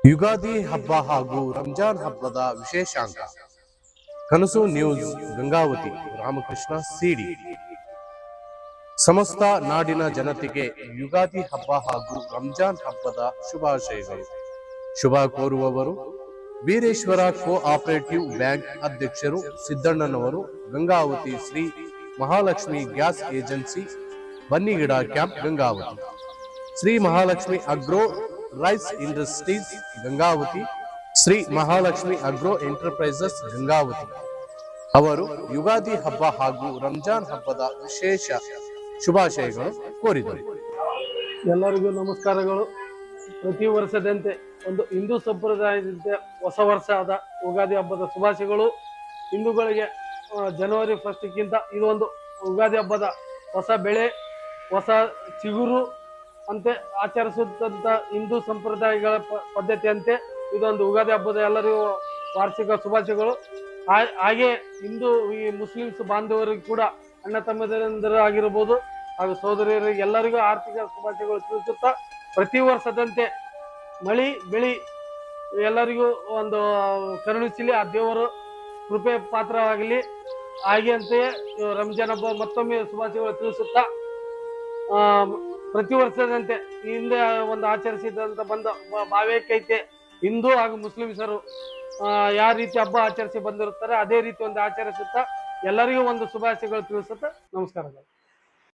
ಯುಗಾದಿ ಹಬ್ಬ ಹಾಗೂ ರಂಜಾನ್ ಹಬ್ಬದ ವಿಶೇಷಾಂಕ. ಕನಸು ನ್ಯೂಸ್, ಗಂಗಾವತಿ, ರಾಮಕೃಷ್ಣ ಸಿಡಿ. ಸಮಸ್ತ ನಾಡಿನ ಜನತೆಗೆ ಯುಗಾದಿ ಹಬ್ಬ ಹಾಗೂ ರಂಜಾನ್ ಹಬ್ಬದ ಶುಭಾಶಯಗಳು. ಶುಭ ಕೋರುವವರು ವೀರೇಶ್ವರ ಕೋಆಪರೇಟಿವ್ ಬ್ಯಾಂಕ್ ಅಧ್ಯಕ್ಷರು ಸಿದ್ದಣ್ಣನವರು, Gangavathi Shri Mahalakshmi gas agency, Bannigida camp, Gangavathi. Shri Mahalakshmi agro rice industries, Gangavathi. Shri Mahalakshmi agro enterprises, Gangavathi ಅವರು ಯುಗಾದಿ ಹಬ್ಬ ಹಾಗೂ ರಂಜಾನ್ ಹಬ್ಬದ ವಿಶೇಷ ಶುಭಾಶಯಗಳು ಕೋರಿದರು. ಎಲ್ಲರಿಗೂ ನಮಸ್ಕಾರಗಳು. ಪ್ರತಿ ವರ್ಷದಂತೆ ಒಂದು ಹಿಂದೂ ಸಂಪ್ರದಾಯದಂತೆ ಹೊಸ ವರ್ಷದ ಯುಗಾದಿ ಹಬ್ಬದ ಶುಭಾಶಯಗಳು. ಹಿಂದೂಗಳಿಗೆ ಜನವರಿ 1ಗಿಂತ ಇದು ಒಂದು ಯುಗಾದಿ ಹಬ್ಬದ ಹೊಸ ಬೆಳೆ, ಹೊಸ ಚಿಗುರು ಅಂತೆ ಆಚರಿಸುತ್ತಂತ ಹಿಂದೂ ಸಂಪ್ರದಾಯಗಳ ಪದ್ಧತಿಯಂತೆ ಇದೊಂದು ಯುಗಾದಿ ಹಬ್ಬದ ಎಲ್ಲರಿಗೂ ವಾರ್ಷಿಕ ಶುಭಾಶಯಗಳು. ಹಾಗೆ ಹಿಂದೂ ಈ ಮುಸ್ಲಿಮ್ಸ್ ಬಾಂಧವರಿಗೂ ಕೂಡ ಅಣ್ಣ ತಮ್ಮಂದಿರು ಆಗಿರ್ಬೋದು ಹಾಗೂ ಸಹೋದರಿಯರಿಗೆ ಎಲ್ಲರಿಗೂ ಆರ್ಥಿಕ ಶುಭಾಶಯಗಳು ತಿಳಿಸುತ್ತಾ, ಪ್ರತಿ ವರ್ಷದಂತೆ ಮಳಿ ಬೆಳಿ ಎಲ್ಲರಿಗೂ ಒಂದು ಕರುಣಿಸಲಿ, ಆ ದೇವರು ಕೃಪೆ ಪಾತ್ರವಾಗಲಿ. ಹಾಗೆ ಅಂತೆಯೇ ರಂಜಾನ್ ಹಬ್ಬ ಮತ್ತೊಮ್ಮೆ ಶುಭಾಶಯಗಳು ತಿಳಿಸುತ್ತಾ, ಪ್ರತಿ ವರ್ಷದಂತೆ ಹಿಂದೆ ಒಂದು ಆಚರಿಸಿದಂತ ಬಂದ ಭಾವೈಕ್ಯತೆ ಹಿಂದೂ ಹಾಗೂ ಮುಸ್ಲಿಮ್ಸರು ಯಾವ ರೀತಿ ಹಬ್ಬ ಆಚರಿಸಿ ಬಂದಿರುತ್ತಾರೆ ಅದೇ ರೀತಿ ಒಂದು ಆಚರಿಸುತ್ತಾ ಎಲ್ಲರಿಗೂ ಒಂದು ಶುಭಾಶಯಗಳು ತಿಳಿಸುತ್ತಾ ನಮಸ್ಕಾರಗಳು.